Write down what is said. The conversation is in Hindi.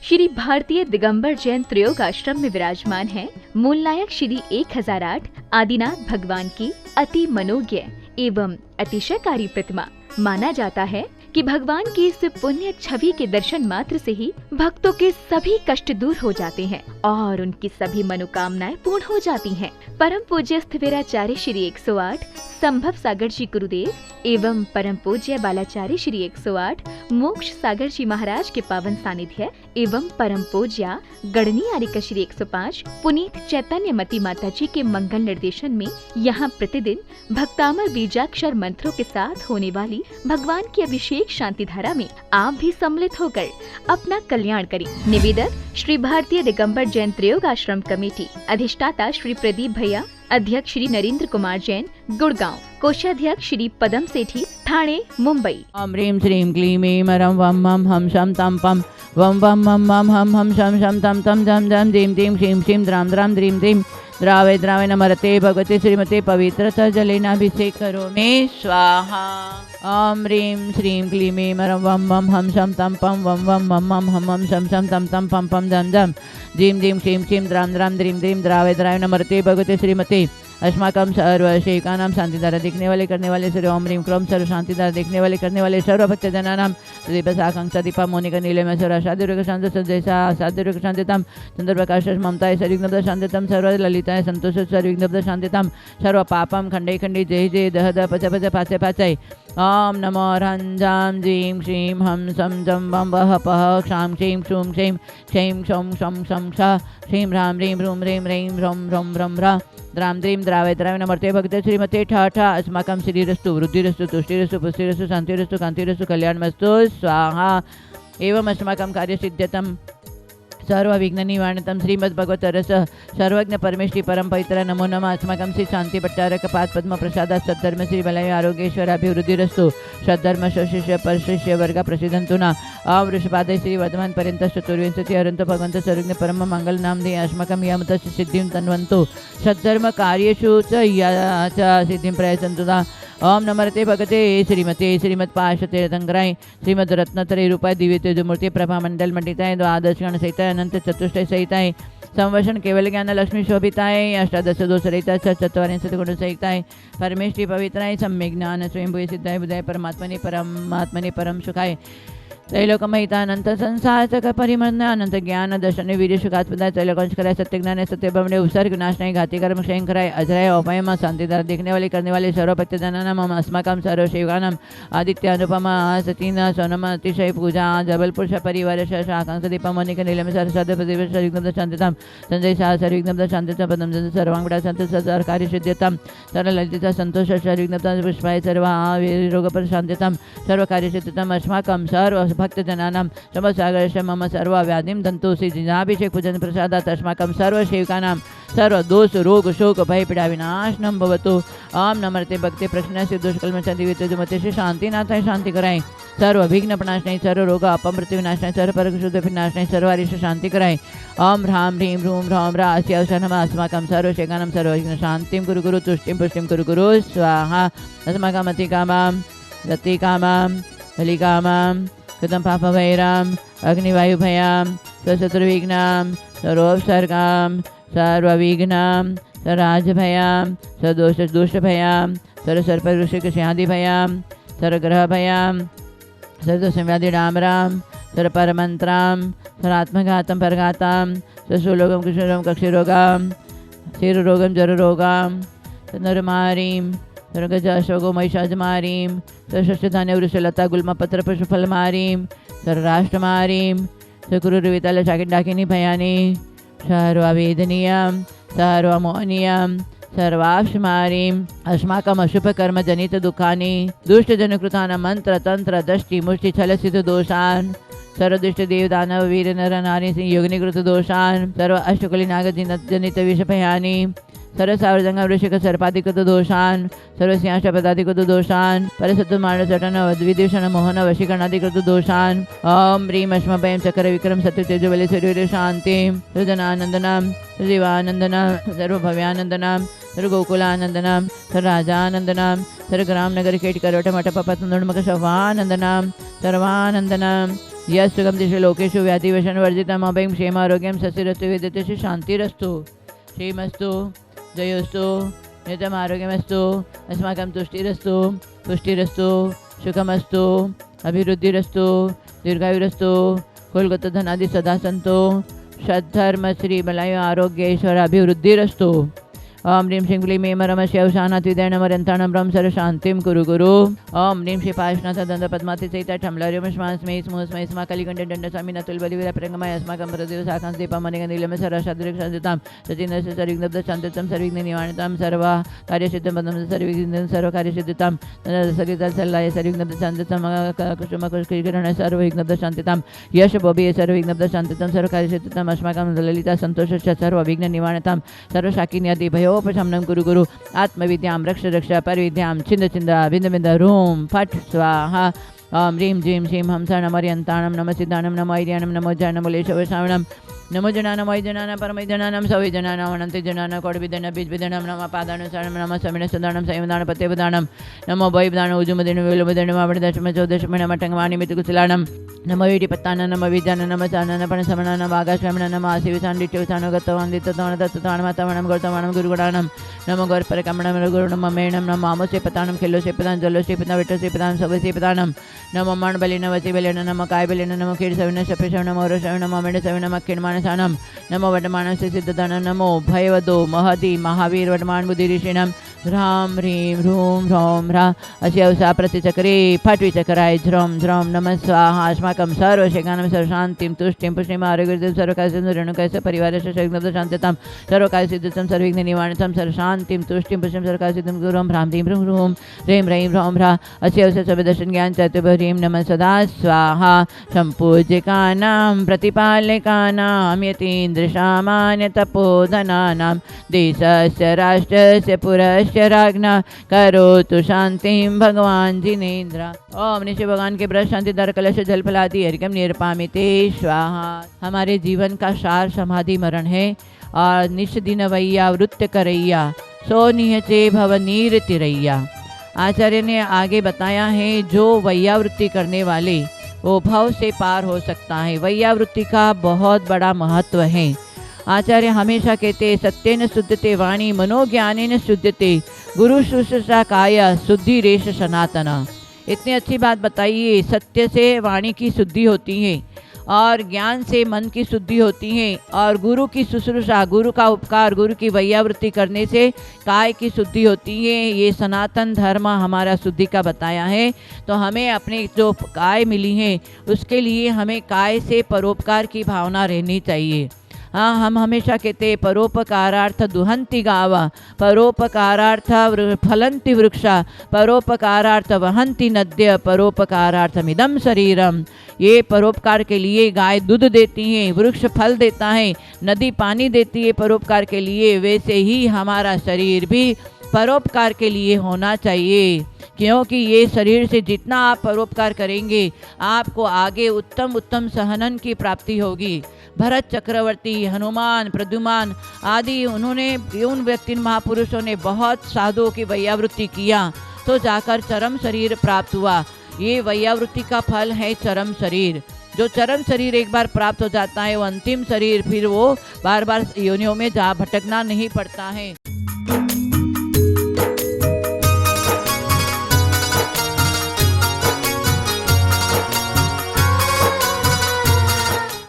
श्री भारतीय दिगंबर जैन त्रयोग आश्रम में विराजमान है मूलनायक श्री 1008 आदिनाथ भगवान की अति मनोज्ञ एवं अतिशयकारी प्रतिमा। माना जाता है कि भगवान की इस पुण्य छवि के दर्शन मात्र से ही भक्तों के सभी कष्ट दूर हो जाते हैं और उनकी सभी मनोकामनाएं पूर्ण हो जाती हैं। परम पूज्य स्थिविराचार्य श्री 108 संभव सागर जी गुरुदेव एवं परम पूज्य बालाचार्य श्री 108 मोक्ष सागर जी महाराज के पावन सानिध्य एवं परम पूज्य गणनी आर्यका श्री 105 पुनीत चैतन्य मती माता जी के मंगल निर्देशन में यहाँ प्रतिदिन भक्तामर बीजाक्षर मंत्रों के साथ होने वाली भगवान की अभिषेक शांति धारा में आप भी सम्मिलित होकर अपना कल्याण करें। निवेदक श्री भारतीय दिगंबर जैन त्रयोग आश्रम कमेटी, अधिष्ठाता श्री प्रदीप भैया, अध्यक्ष श्री नरेंद्र कुमार जैन गुड़गांव, कोषाध्यक्ष श्री पदम सेठी ठाणे मुंबई। ओम ह्रीं श्रीं क्लीं ऐं मरं वम मम हम शम तम पम वम वम मम मम हम शम शम तम तम धम धम धीं धीं क्षीं क्षीं द्रां द्रां द्रीं द्रीं द्रावे द्रावे नमरते भगवते श्रीमते पवित्रता जलेनाभिषेक करो मे स्वाहा। ओम ह्रीं श्रीं क्लीं ऐं मरं वम मम हम शम तम पम वम वम मम मम हम शम शम तम तम पम पम धम धम धीं धीं क्षीं क्षीं द्रां द्रां द्रीं द्रीं द्रावे द्रावे नमरते भगवते श्रीमते अस्माकं सर्व सेविकानां शांतिधारा देखने वाले करने वाले सर्व ओम ह्रीं क्रोम सर्व शांतिधारा देखने वाले करने वाले सर्व भक्तजनानां दीपसाकांक्षा दीपा मोनिका नीलम सर्व साधुर्ग शांत सजयसा साधुर्ग शांतितां चंद्रप्रकाश ममताय सर्विघ्नब्द शांतितां सर्व ललिताय संतोष सर्विघ्नब्द शांतितां सर्व पापं खंडे खंडे जय जय दह दह पच पच पाचे पाचय। ओम नमो रंजां जीं श्रीं हम सम जम वम वह पह क्षां क्षीं क्षूं क्षीं क्षीं क्षौं शं शं क्षा श्रीं ह्रां ह्रीं ह्रूं ह्रीं ह्रीं ह्रौं ह्रौं ह्रं ह्रा द्रां द्रीं द्रावे द्रावे नमर्ते भगवते श्रीमते ठा ठा अस्माकं श्रीरस्तु वृद्धिरस्तु तुष्टिरस्तु पुष्टिरस्तु शांतिरस्तु कांतिरस्तु कल्याणमस्तु स्वाहा। एवं अस्माकं कार्यसिद्ध्यतं सर्व विघ्न निवारणतं श्रीमद्भगवत रस सर्वज्ञ परमेश्वरी परम पवित्र नमो नमः। अस्माकं श्री शांति भट्टारक पाद पद्म प्रसादात् सद्धर्म श्री बलय आरोग्येश्वराभिवृद्धिरस्तु सद्धर्म शिष्य परशिष्य वर्ग प्रसिद्धन्तु न वृषपादे श्री वर्धमान पर्यंत चतुर्विंशति अरंत भगवंत सर्वज्ञ परम मंगल नाम दे अस्माकं यामत सिद्धिं तन्वन्तु सद्धर्म कार्येषु च या च सिद्धिं प्रयच्छन्तु दा। ओम नमरते भगते श्रीमते श्रीमत्पाशते रतंगराय श्रीमद रत्नत्रय रूपाय दिव्य तेजमूर्ति प्रभा मंडल मंडिताय द्वादश गण सहिताय अनंत चतुष्टय सहिताय संवसन केवल ज्ञान लक्ष्मी शोभिताय अष्टादश दोष रहिताय चत्वारिंशत् गुण सहिताय परमेश्वरी पवित्राय सम्यक ज्ञान स्वयंभूय सिद्धाय बुधाय परमात्मने परम सुखाय त्रैलोकमहितानंत संसार चक परिमर्ण अनंत ज्ञान दर्शन वीर्य सुखात्मदाय त्रैलोकंश कराय सत्य ज्ञान सत्य बमणे उपसर्ग नाशनाय घाती कर्म क्षय कराय अजराय अपायम शांतिदार देखने वाले करने वाले सर्व भक्तजनानां मम अस्माकं सर्व सेवकानां आदित्य अनुपमा सतीना सोनम अतिशय पूजा जबलपुर परिवार शाकांश दीपा मोनिका नीलम सरसाद प्रदीप सर्विघ्नब्द शांतितां संजय शाह सर्विघ्नब्द शांतिता पदम जन सर्वांगड़ा संत सर कार्य सिद्ध्यतां सर्व ललिता संतोष सर्विघ्नब्द पुष्पाय सर्व रोग पर शांतितां सर्व कार्य सिद्ध्यतां अस्माकं सर्व भक्तजनानां समसागरस्य मम सर्व व्याधिं दन्तु श्रीजिनाभिषेक पूजन प्रसादात् अस्माकं सर्व सेवकानां सर्व दोष रोग शोक भय पीड़ा विनाशनं भवतु। ओम नमर्ते भक्ति प्रश्नस्य दुष्कल्मषा दिव्यतेजमते से शांतिनाथाय शांति कराय सर्व विघ्न प्रनाशनाय सर्व रोग अपमृत्यु विनाशनाय सर्व परग शुद्ध विनाशनाय सर्व आरिष शांति कराय। ओम ह्रां ह्रीं ह्रूं ह्रौं ह्रा अस्य अवसरनमः अस्माकं सर्व सेवकानां सर्व विघ्न शांतिं कुरु कुरु तुष्टिं पुष्टिं कुरु कुरु स्वाहा। अस्माकं अतिकामां गतिकामां बलिकामां कृतं पापभैरां अग्निवायुभयां स्वशत्रुविघ्नां सर्वोपसर्गां सर्वविघ्नां सर्वराजभयां सर्वदोषदुष्टभयां सर्वसर्पवृषिकसिंहादिभयां सर्वग्रहभयां सर्वदोषव्याधिडाम्रां सर्वपरमन्त्रां सर्वात्मघातं परघातां सर्वशूलोगं कृष्णरोगं कक्षरोगां क्षीररोगं जररोगां नरमारीं सर्वगजाशोगो महिषाजमारीं सर्वषष्ठधान्य वृषलता गुल्मपत्र पुष्पफलमारीं सर्वराष्ट्रमारीं सर्वकुरुर्वितल शाकिंडाकिनी भयानी सर्ववेदनीयां सर्वमोहनीयां सर्वाक्षमारीं अस्माकम् अशुभकर्मजनित दुःखानि दुष्टजनकृतानां मंत्र तंत्र दष्टि मुष्टि छलसित दोषान् सर्वदुष्ट देव दानव वीर नर नारी सिंह योगिनीकृत दोषान् सर्व अष्टकुली नागजनित विषभयानि सरसावर्जंग वृषिक सर्पादिकृत दोषान सर्वस्यांश पदाधिकृत दोषान परसत्व मार्ण चटन विदूषण मोहन वशीकरणाधिकृत दोषान ओम ह्रीम अश्मभयं चक्र विक्रम सत्य तेजोबले सूर्य शांतिम सृजनानंदनम जीवानंदनम सर्वभव्यानंदनम सर्वगोकुलानंदनम सर्वराजानंदनम सर्वग्राम नगर केट करवट मठ पपत नृमक शवानंदनम सर्वानंदनम यश सुगम दिश लोकेशु व्याधि वशन वर्जितम अभयं क्षेम आरोग्यम सस्यरस्तु विद्यते शांतिरस्तु श्रीमस्तु जयोस्तु नित्यम आरोग्यमस्तु अस्माकं तुष्टिरस्तु पुष्टिरस्तु सुखमस्तु अभिवृद्धिरस्तु दीर्घायुरस्तु कुलगत धनादि सदा सन्तु सद्धर्म श्री बलायु आरोग्य ईश्वर अभिवृद्धिरस्तु ओम ह्रीं श्रीं क्लीं ऐं मरमस्य अवसानात् विदयनमरन्ताणं ब्रह्म सर्व शांतिं कुरु गुरु ओम ह्रीं श्री पार्श्वनाथ दंड पद्माति सहित ठमलर्यम स्मै स्मो स्मै स्मा कलिकंठ दंड स्वामी नतुल बलिवीर प्रंगमय अस्माकं प्रदेव साखां दीपं मणिगं नीलम सर्वशाद्रिक शांतितां सचिन्दस्य सर्विघ्नब्द शांतितं सर्विघ्न निवारणतां सर्व कार्यसिद्धं पदं सर्विघ्नं सर्व कार्यसिद्धितां सगिता सल्लाय सर्विघ्नब्द शांतितं कुसुम कुशकिरण सर्वविघ्नब्द शांतितां यश बोबि सर्वविघ्नब्द शांतितं सर्व कार्यसिद्धितां अस्माकं ललिता संतोषश्च सर्वविघ्न निवारणतां सर्वशाकिन्यादि भयोपशमनं कुरु गुरु आत्मविद्यां रक्ष रक्ष परविद्यां छिन्द छिन्द बिन्द बिन्द रूं फट् स्वाहा ओम ह्रीं जीं श्रीं हंसा नमर्यन्ताणं नम सिद्धानं नमो ऐर्यानं नमो जय नमो लेशवश्रावणं नमो जनानां वैजनानां परमैजनानां सवैजनानां अनन्तिजनानां कोटिविदनं बीजविदनं नमः पादानुसारणं नमः समिण सदानं संयमदानं पत्यवदानं नमो वैवदानं उजुमदिनं विलोमदिनं आवडदशम चौदशम नमः टङ्गवाणि मितुकुशलानं नमो वीडिपत्तानं नमः विद्यानं नमः चाननं पणसमनं आगाश्रमणं नमः आशिविसाण्डिट्यवसानं गतवान्दितवान् दत्तवान् मातावाणं गौतवाणं गुरुगुणानं नमो गौरपरकमणं गुरुणं मेणं नमः आमोसेपतानं खेलोसेपतानं जलोसेपतां विट्टोसेपतां सवसेपतानं नमो मणबलिनं वसिबलिनं नमः कायबलिनं नमो कीडसविनं शपेशवनं नमो रोषवनं नमो मेढसविनं अक्षिणमानसानं नमो वटमानस्य सिद्धदानं नमो भयवदो महदी महावीर वटमान बुद्धिऋषिणं ह्रां ह्रीं ह्रूं ह्रौं ह्रा अस्यवसा प्रतिचक्रे फट्विचक्राय झ्रौं झ्रौं नमः स्वाहा अस्माकं सर्वशेखानं सर्वशान्तिं तुष्टिं पुष्टिम् आरोग्यं सर्वकार्यसिद्धिं रेणुकास्य परिवारस्य सर्वविघ्न शान्तितां सर्वकार्यसिद्धिं सर्वविघ्न निवारणं सर्वशान्तिं तुष्टिं पुष्टिं सर्वकार्यसिद्धिं गुरुं ह्रां ह्रीं ह्रूं ह्रूं ह्रीं ह्रैं ह्रौं ह्रा अस्यवसा सर्वदर्शन ज्ञान चतुर्भरीं नमः सदा स्वाहा सम्पूज्यकानां प्रतिपालकानां यतीन्द्रसामान्य तपोधनानां देशस्य राष्ट्रस्य पुरस्य राज्ञा करोतु शांतिं भगवान जिनेन्द्र ओम निश्चय भगवान के ब्रश शांति दर कलश जल फलादि हरिकम निरपामिते स्वाहा। हमारे जीवन का सार समाधि मरण है और निश दिन वैया वृत्त करैया सो निहचे भव नीर तिरैया। आचार्य ने आगे बताया है जो वैयावृत्ति करने वाले वो भव से पार हो सकता है। वैयावृत्ति का बहुत बड़ा महत्व है। आचार्य हमेशा कहते सत्येन शुद्धते वाणी मनोज्ञानेन शुद्धते गुरु शुश्रूषा काय शुद्धि रेश सनातना। इतनी अच्छी बात बताइए। सत्य से वाणी की शुद्धि होती है और ज्ञान से मन की शुद्धि होती है और गुरु की शुश्रूषा गुरु का उपकार गुरु की वैयावृत्ति करने से काय की शुद्धि होती है। ये सनातन धर्म हमारा शुद्धि का बताया है। तो हमें अपने जो काय मिली है उसके लिए हमें काय से परोपकार की भावना रहनी चाहिए। हाँ, हम हमेशा कहते हैं परोपकारार्थ दुहंति गावा परोपकारार्थ फलंति वृक्षा परोपकारार्थ वहंति नद्य परोपकारार्थमिदं शरीरम। ये परोपकार के लिए गाय दूध देती है, वृक्ष फल देता है, नदी पानी देती है परोपकार के लिए। वैसे ही हमारा शरीर भी परोपकार के लिए होना चाहिए, क्योंकि ये शरीर से जितना आप परोपकार करेंगे आपको आगे उत्तम उत्तम सहनन की प्राप्ति होगी। भरत चक्रवर्ती, हनुमान, प्रद्युमान आदि उन्होंने उन व्यक्ति महापुरुषों ने बहुत साधुओं की वैयावृत्ति किया तो जाकर चरम शरीर प्राप्त हुआ। ये वैयावृत्ति का फल है चरम शरीर। जो चरम शरीर एक बार प्राप्त हो जाता है वो अंतिम शरीर फिर वो बार बार योनियों में जा भटकना नहीं पड़ता है।